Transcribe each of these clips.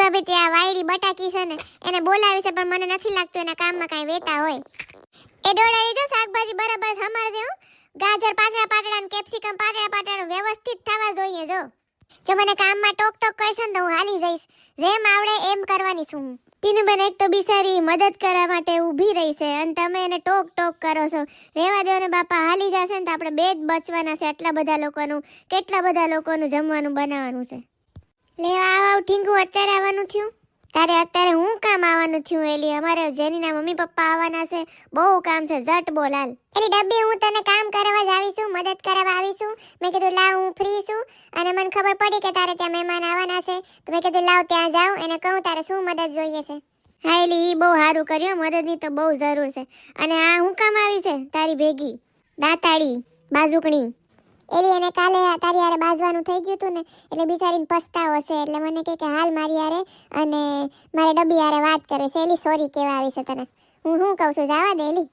ભાભી ત્યાં વાયડી બટાકી છે ને એને બોલાવી છે, પણ મને નથી લાગતું એના કામમાં કાંઈ વેતા હોય. એ ડોડાડી તો શાકભાજી બરાબર સમાર દે હો. ગાજર પાતળા પાતળા ને કેપ્સિકમ પાતળા પાતળા વ્યવસ્થિત થવા જોઈએ. જો મને કામમાં ટોક ટોક કરશો ને તો હું હાલી જઈશ. જેમ આવડે એમ કરવાની છું હું. ટીનુબેન એક તો બિચારી મદદ કરવા માટે ઊભી રહી છે અને તમે એને ટોક ટોક કરો છો. રેવા દો ને બાપા, હાલી જશે ને તો આપણે બે જ બચવાના છે. આટલા બધા લોકોનું, કેટલા બધા લોકોનું જમવાનું બનાવવાનું છે. લેવા આવ ઠીંગુ, અત્યારે આવવાનું થયું? તારે અત્યારે હું કામ આવવાનું થયું એલી? અમારે જેનીના મમ્મી પપ્પા આવવાના છે, બહુ કામ છે. ઝટ બોલ હાલ. એલી ડબ્બી, હું તને કામ કરવા જ આવી છું, મદદ કરવા આવી છું. મેં કીધું લાવ હું ફ્રી છું અને મને ખબર પડી કે તારે ત્યાં મહેમાન આવવાના છે, તો મેં કીધું લાવ ત્યાં જાઉં એને કહું તારે શું મદદ જોઈએ છે. હા એલી, ઈ બહુ સારું કર્યું, મદદની તો બહુ જરૂર છે. અને આ હું કામ આવી છે તારી ભેગી? દાતાડી બાજુકણી એલી, એને કાલે તારી હારે બાજવાનું થઈ ગયું હતું ને, એટલે બિચારીને પસ્તાવો છે. એટલે મને કહે કે હાલ મારી હારે અને મારે ડબ્બી હારે વાત કરે છે. એલી સોરી કહેવા આવી છે તને. હું શું કહું છું, જવા દે એલી.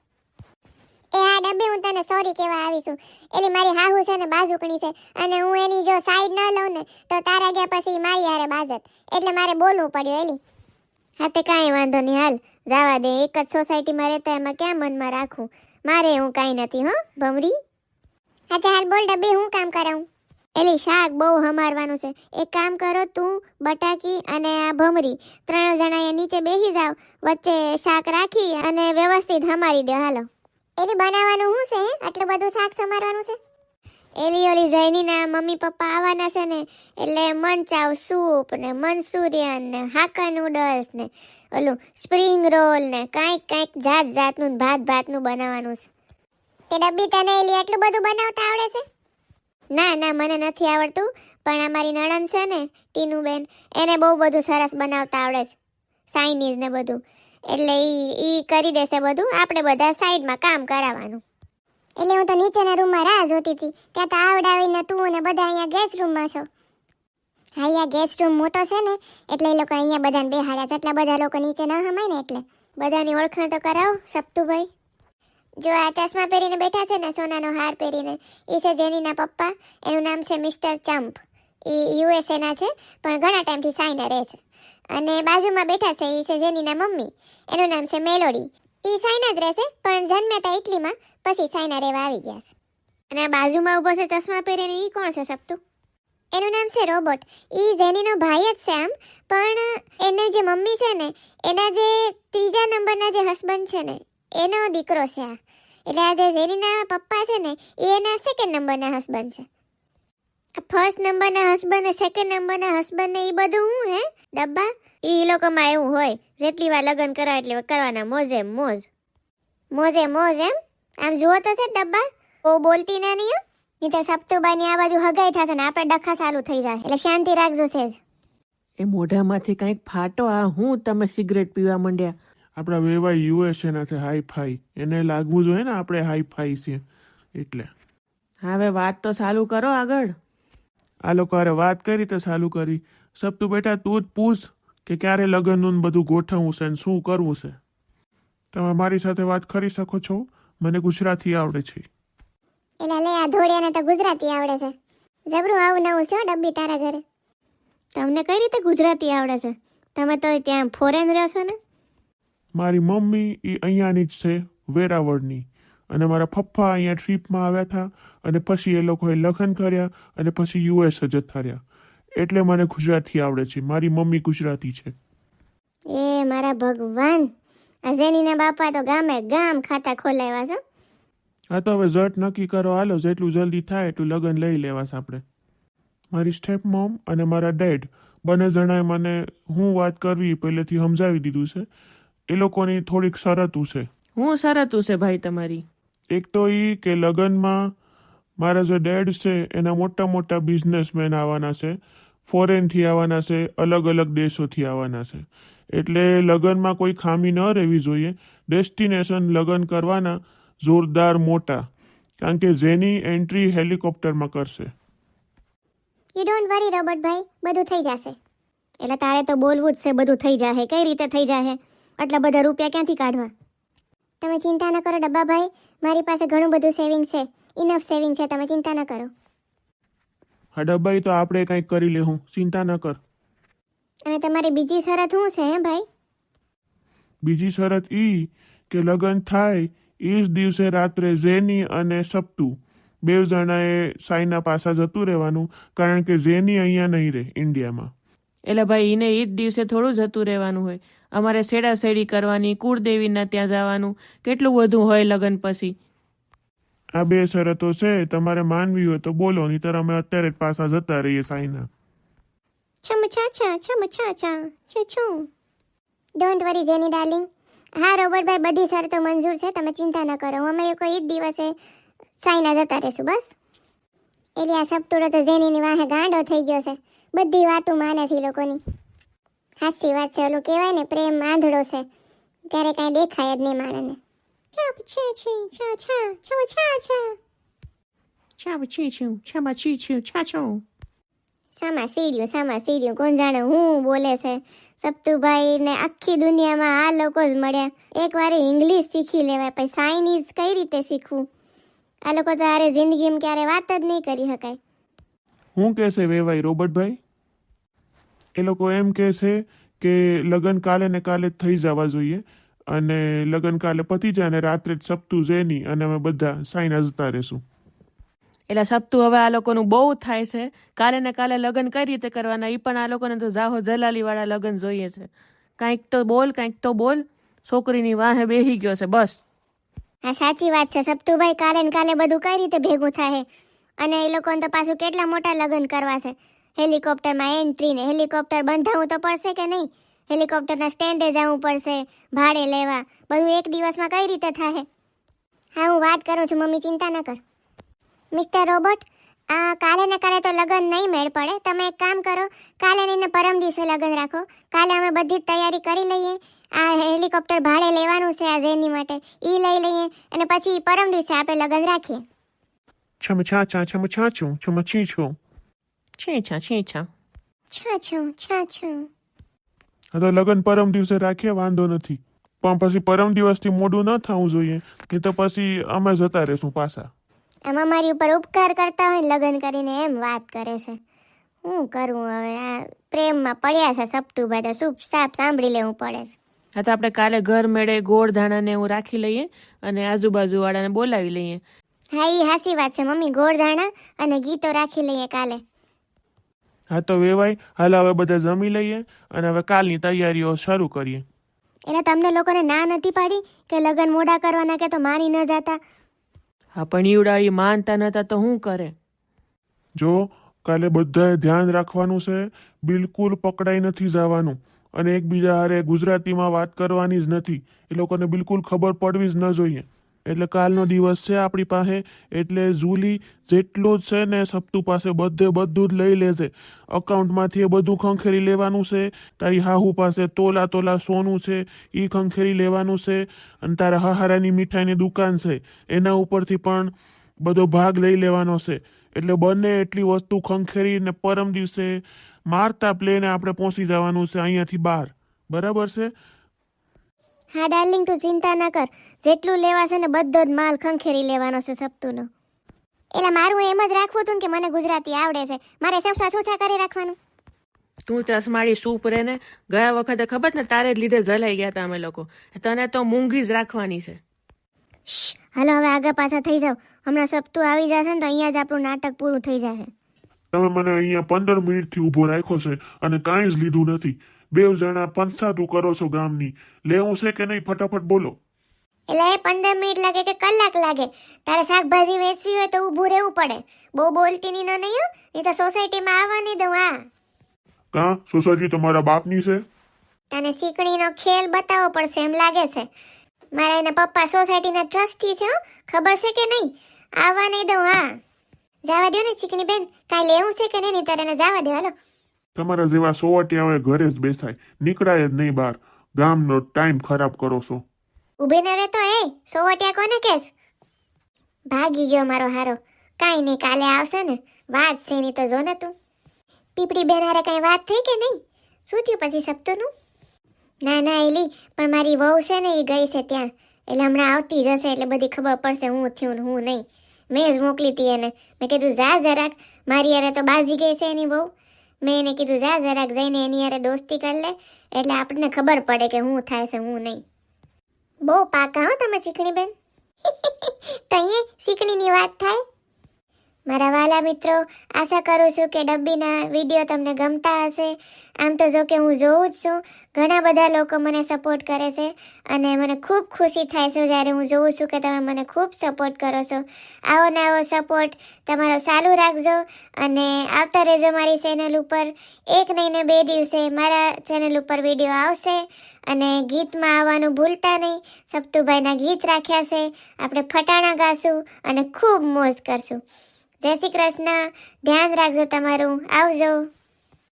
એ હા ડબ્બી, હું તને સોરી કહેવા આવી છું. એલી મારી હાહુ છે ને બાજુકણી છે, અને હું એની જો સાઈડ ન લઉં ને તો તારા ગયા પછી મારી હારે બાજત, એટલે મારે બોલવું પડ્યું એલી. હા તે કાંઈ વાંધો નહીં, હાલ જવા દે. એક જ સોસાયટીમાં રહેતા એમાં ક્યાં મનમાં રાખું? મારે હું કાંઈ નથી હો ભમરી. હા તે હાલ બોલ ડબ્બી, હું કામ કરાવું? એલી શાક બહુ હમારવાનું છે. એક કામ કરો, તું બટાકી અને આ ભમરી ત્રણ જણા એ નીચે બેસી જાવ, વચ્ચે શાક રાખી અને વ્યવસ્થિત હમારી દે. હાલો. એલી બનાવવાનું શું છે? આટલું બધું શાક સમારવાનું છે? એલી ઓલી જૈનીના મમ્મી પપ્પા આવવાના છે ને, એટલે મંચાવ સૂપ ને મંચુરિયન ને હાકા નૂડલ્સ ને ઓલું સ્પ્રિંગ રોલ ને કાંઈક જાત જાતનું ભાત ભાતનું બનાવવાનું છે. તે ડબ્બી, તને એલી આટલું બધું બનાવતા આવડે છે? ના ના, મને નથી આવડતું, પણ અમારી નણંદ છે ને ટીનુબેન, એને બહુ બધું સરસ બનાવતા આવડે છે, ચાઇનીઝ ને બધું. એટલે ઈ કરી દેશે બધું, આપણે બધા સાઈડમાં કામ કરાવવાનું. એટલે હું તો નીચેના રૂમમાં રાહ જોતી હતી, ત્યાં તો આવડાવીને તું ને બધા અહીંયા ગેસ્ટ રૂમમાં છો. હા, અહીંયા ગેસ્ટ રૂમ મોટો છે ને, એટલે એ લોકો અહીંયા બધાને બેહાડ્યા છે. એટલા બધા લોકો નીચે ન હમાય ને, એટલે બધાની ઓળખાણ તો કરાવો સપ્તુભાઈ. જો આ ચશ્મા પહેરીને બેઠા છે ને, સોનાનો હાર પહેરીને, એ છે જેનીના પપ્પા. એનું નામ છે મિસ્ટર ચમ્પ. એ યુએસએ ના છે, પણ ઘણા ટાઈમથી સાઈના રહે છે. અને બાજુમાં બેઠા છે એ છે જેનીના મમ્મી. એનું નામ છે મેલોડી. એ સાઈના જ રહેશે, પણ જન્મ્યા હતા ઇટલીમાં, પછી સાઈના રહેવા આવી ગયા છે. અને આ બાજુમાં ઊભો છે ચશ્મા પહેરીને, એ કોણ છે સપ્તુ? એનું નામ છે રોબોટ. એ જેનીનો ભાઈ જ છે આમ, પણ એની જે મમ્મી છે ને, એના જે ત્રીજા નંબરના જે હસબન્ડ છે ને, એનો દીકરો છે આ. એટલે આ જે જેનીના પપ્પા છે ને, એ એના સેકન્ડ નંબરના હસબન્ડ છે. આ ફર્સ્ટ નંબરના હસબન્ડ ને સેકન્ડ નંબરના હસબન્ડ ને એ બધું હું હે ડબ્બા? એ લોકોમાં એવું હોય, જેટલી વાર લગ્ન કરાવે એટલી વાર કરવાના, મોજે મોજ. મોજે મોજ એમ? આમ જુઓ તો છે ડબ્બા, બહુ બોલતી ના નહીં હો, નહીં તો સપ્તુબાની આ બાજુ હગાઈ થશે ને આપણે ડખા ચાલુ થઈ જાય. એટલે શાંતિ રાખજો સેજ. એ મોઢામાંથી કંઈક ફાટો. આ હું તમે સિગરેટ પીવા માંડ્યા? આપણા વેવાય યુએસએ ના છે, હાઈ ફાઈ. એને લાગવું જોઈએ ને આપણે હાઈ ફાઈ છીએ એટલે. હવે વાત તો ચાલુ કરો આગળ. આ લોકો હારે વાત કરી તો ચાલુ કરી. સબ તું બેટા તું જ પૂછ કે ક્યારે લગ્નનું ને બધું ગોઠવવું છે ને શું કરવું છે. તમે મારી સાથે વાત કરી શકો છો, મને ગુજરાતી આવડે છે. એલા લે, આ ધોળિયાને તો ગુજરાતી આવડે છે. જબરું આવું નવું છે ડબ્બી તારા ઘરે. તમને કઈ રીતે ગુજરાતી આવડે છે? તમે તો ત્યાં ફોરેન રહો છો ને? મારી મમ્મી એ અહીંયાની જ છે, વેરાવળની. અને મારા પપ્પા અહીંયા ટ્રીપમાં આવ્યા હતા અને પછી એ લોકોએ લગ્ન કર્યા અને પછી યુએસ જતા રહ્યા. એટલે મને ગુજરાતી આવડે છે. મારી મમ્મી ગુજરાતી છે. એ મારા ભગવાન, આ જેનીના બાપા તો ગામે ગામ ખાતા ખોલાવ્યા છે. હા તો હવે ઝટ નક્કી કરો, હાલો જેટલું જલ્દી થાય એટલું લગ્ન લઈ લેવાસ આપણે. મારી સ્ટેપ મોમ અને મારા ડેડ બંને જણાએ મને હું વાત કરવી પહેલેથી સમજાવી દીધું છે. એ લોકોની થોડીક શરતું છે. હું શરતું છે ભાઈ તમારી? એક તો એ કે લગ્નમાં મારા જે ડેડ છે એના મોટા મોટા બિઝનેસમેન આવવાના છે, ફોરેનથી આવવાના છે, અલગ અલગ દેશોથી આવવાના છે. એટલે લગ્નમાં કોઈ ખામી ન રહેવી જોઈએ. ડેસ્ટિનેશન લગ્ન કરવાના જોરદાર મોટા, કારણ કે જેની એન્ટ્રી હેલિકોપ્ટરમાં કરશે. યુ ડોન્ટ વરી રોબોટભાઈ, બધું થઈ જશે. એટલે તારે તો બોલવું જ છે બધું થઈ જશે. કઈ રીતે થઈ જશે? આટલા બધા રૂપિયા ક્યાંથી કાઢવા? તમે ચિંતા ન કરો ડબ્બાભાઈ, મારી પાસે ઘણું બધું સેવિંગ છે, ઇનફ સેવિંગ છે, તમે ચિંતા ન કરો. હા ડબ્બાઈ, તો આપણે કંઈક કરી લેવું, ચિંતા ન કર. અને તમારી બીજી શરત શું છે હે ભાઈ? બીજી શરત ઈ કે લગ્ન થાય એ જ દિવસે રાત્રે ઝેની અને સપ્તુ બેવ જણાએ સાઈના પાસા જતું રહેવાનું, કારણ કે ઝેની અહીંયા નહીં રહે ઇન્ડિયામાં. એટલે ભાઈ એને એ જ દિવસે થોડું જતું રહેવાનું હોય. અમારે સેડાસેડી કરવાની, કુળદેવીના ત્યાં જવાનું, કેટલું બધું હોય લગ્ન પછી. આ બે શરતો છે, તમારે માનવી હોય તો બોલો, નહીંતર અમે અત્યારે જ પાસા જતા રહીએ સાઈના. ડોન્ટ વરી જેની ડાર્લિંગ. હા રોબર્ટભાઈ, બધી શરતો મંજૂર છે, તમે ચિંતા ન કરો. અમે લોકો એ જ દિવસે સાઈના જતા રહેશું બસ. એટલે આ સપ્તુડો તો જેનીની વાહે ગાંડો થઈ ગયો છે, બધી વાતો માને છે ઈ લોકોની. હાસી વાત છે, ઓલું કહેવાય ને પ્રેમ આંધળો છે, ત્યારે કાંઈ દેખાય જ નહીં માણસને. સામા સીડ્યું કોણ જાણે હું બોલે છે. સપ્તુભાઈ ને આખી દુનિયામાં આ લોકો જ મળ્યા. એક વાર ઇંગ્લિશ શીખી લેવાય, પછી ચાઇનીઝ કઈ રીતે શીખવું? આ લોકો તો આરે જિંદગીમાં ક્યારે વાત જ નહીં કરી શકાય. શું કહેશે વેવાઈ રોબર્ટભાઈ? એ લોકો એમ કહે છે કે લગ્ન કાલે ને કાલે જ થઈ જવા જોઈએ, અને લગ્ન કાલે પતી જાય ને રાત્રે જ સપ્તુ ઝેની અને અમે બધા સાઈના જતા રહેશું. એટલે સપ્તું હવે આ લોકોનું બહુ થાય છે. કાલે ને કાલે લગ્ન કઈ રીતે કરવાના, એ પણ આ લોકોને તો જાહો જલાલી વાળા લગ્ન જોઈએ છે. કાંઈક તો બોલ. છોકરીની વાહે બેહી ગયો છે બસ. હા સાચી વાત છે સપ્તુભાઈ, કાલે ને કાલે બધું કઈ રીતે ભેગું થાય? અને એ લોકોને તો પાછું કેટલા મોટા લગ્ન કરવા છે. હેલિકોપ્ટરમાં એન્ટ્રી ને હેલિકોપ્ટર બંધાવવું તો પડશે કે નહીં? હેલિકોપ્ટરના સ્ટેન્ડે જવું પડશે, ભાડે લેવા, બધું એક દિવસમાં કઈ રીતે થાય? હા હું વાત કરું છું મમ્મી, ચિંતા ન કર. મિસ્ટર રોબોટ, કાલે ને કાલે તો લગ્ન નહીં મેળ પડે. તમે એક કામ કરો, કાલે નહીં ને પરમ દિવસે લગ્ન રાખો. કાલે અમે બધી જ તૈયારી કરી લઈએ. આ હેલિકોપ્ટર ભાડે લેવાનું છે આ ઝેની માટે, ઈ લઈ લઈએ અને પછી પરમ દિવસે આપણે લગ્ન રાખીએ. છમછાચા છમછાચું છમછીછું. છીછા. હા તો લગ્ન પરમ દિવસે રાખીએ, વાંધો નથી, પણ પછી પરમ દિવસથી મોડું ન થવું જોઈએ, નહીં તો પછી અમે જતા રહેશું પાછા. આમાં મારી ઉપર ઉપકાર કરતા હોય ને લગ્ન કરીને એમ વાત કરે છે. શું કરવું હવે? આ પ્રેમમાં પડ્યા છે સપ્તુભાઈ, તો શુભ સાપ સાંભળી લેવું પડે છે. હા તો આપણે કાલે ઘર મેળે ગોળ ધાણા ને એવું રાખી લઈએ અને આજુબાજુ વાળાને બોલાવી લઈએ. હા ઈ હાસી વાત છે મમ્મી, ગોળધાણા અને ગીતો રાખી લઈએ કાલે. હા તો વેવાઈ, હાલ હવે બધા જમી લઈએ અને હવે કાલની તૈયારીઓ શરૂ કરીએ. એટલે તમને લોકોને ના નથી પાડી કે લગ્ન મોડા કરવાના, કે તો માની ન જાતા? હા પણ ઈવડાવી માનતા નતા તો શું કરે? જો કાલે બધાએ ધ્યાન રાખવાનું છે, બિલકુલ પકડાઈ નથી જવાનું, અને એકબીજા હારે ગુજરાતીમાં વાત કરવાની જ નથી. એ લોકોને બિલકુલ ખબર પડવી જ ન જોઈએ. એટલે કાલનો દિવસ છે આપણી પાસે, એટલે ઝૂલી જેટલું જ છે ને સપ્તુ પાસે બધું જ લઈ લેજે. અકાઉન્ટમાંથી એ બધું ખંખેરી લેવાનું છે. તારી હાહુ પાસે તોલા સોનું છે, એ ખંખેરી લેવાનું છે. અને તારા હાહારાની મીઠાઈની દુકાન છે, એના ઉપરથી પણ બધો ભાગ લઈ લેવાનો છે. એટલે બંને એટલી વસ્તુ ખંખેરી ને પરમ દિવસે મારતા પ્લેને આપણે પહોંચી જવાનું છે અહીંયાથી બહાર. બરાબર છે? હા ડાર્લિંગ, તું ચિંતા ન કર, જેટલું લેવાશે ને બધો જ માલ ખંખેરી લેવાનો છે સપ્તુનો. એટલે મારું એમ જ રાખવું હતું ને કે મને ગુજરાતી આવડે છે, મારે સફસા છૂછા કરી રાખવાનું. તું ચસમાળી સૂપ રે ને, ગયા વખતે ખબર ને તારે જ લીધે જલાઈ ગયા હતા અમે લોકો. તને તો મૂંગી જ રાખવાની છે. હાલો હવે આગળ પાછા થઈ જાવ, હમણાં સપ્તુ આવી જશે ને તો અહીંયા જ આપણું નાટક પૂરું થઈ જશે. તમે મને અહીંયા 15 મિનિટથી ઊભો રાખ્યો છે અને કાંઈ જ લીધું નથી. બેવ જણા પંચાતું કરો છો ગામની. લેવું છે કે નહીં ફટાફટ બોલો. એટલે 15 મિનિટ લાગે કે કલાક લાગે, તારે શાકભાજી વેચવી હોય તો ઊભું રહેવું પડે. બહુ બોલતી નહીં હો, નહીં તો સોસાયટીમાં આવવા નહીં દઉં. હા કાં સોસાયટી તમારા બાપની છે? તને શીકણીનો ખેલ બતાવવો પડશે એમ લાગે છે. મારા એના પપ્પા સોસાયટીના ટ્રસ્ટી છે, ખબર છે કે નહીં? આવવા નહીં દઉં. હા જવા દો ને ચીકણી બેન, કાંઈ લેવું છે કે નહીં? તારે એને જવા દો. હાલો, તમારા જેવા સોવટિયા હવે ઘરે જ બેસાય, નીકળાય જ નહીં બહાર. ગામનો ટાઈમ ખરાબ કરો છો. ઊભી ન રહેતો એ સોવટિયા કોને કહેશ? ભાગી ગયો મારો હારો. કાંઈ નહીં, કાલે આવશે ને, વાત છે એની તો જો ને તું. પીપળી બેન હારે કાંઈ વાત થઈ કે નહીં? શું થયું પછી સપ્તુનું? ના એલી, પણ મારી વહુ છે ને એ ગઈ છે ત્યાં, એટલે હમણાં આવતી જશે, એટલે બધી ખબર પડશે હું થયું ને હું નહીં. મેં જ મોકલી હતી એને, મેં કીધું જા જરાક, મારી હારે તો બાજી ગઈ છે એની વહુ. મેં એને કીધું જા જરાક જઈને એની હારે દોસ્તી કરી લે એટલે આપણને ખબર પડે કે હું થાય છે હું નહીં. બહુ પાકા હો તમે ચીકણી બેન. તો અહીંયા ચીકણીની વાત થાય. મારા વાલા મિત્રો, આશા કરું છું કે ડબ્બીના વિડીયો તમને ગમતા હશે. આમ તો જો કે હું જોઉં જ છું, ઘણા બધા લોકો મને સપોર્ટ કરે છે અને મને ખૂબ ખુશી થાય છે જ્યારે હું જોઉં છું કે તમે મને ખૂબ સપોર્ટ કરો છો. આવો ને આવો સપોર્ટ તમારો ચાલુ રાખજો અને આવતા રહેજો મારી ચેનલ ઉપર. એક નહીં ને 2 દિવસે મારા ચેનલ ઉપર વિડીયો આવશે અને ગીતમાં આવવાનું ભૂલતા નહીં. સપ્તુભાઈના ગીત રાખ્યા છે, આપણે ફટાણા ગાશું અને ખૂબ મોજ કરશું. જય શ્રી કૃષ્ણ. ધ્યાન રાખજો તમારું. આવજો.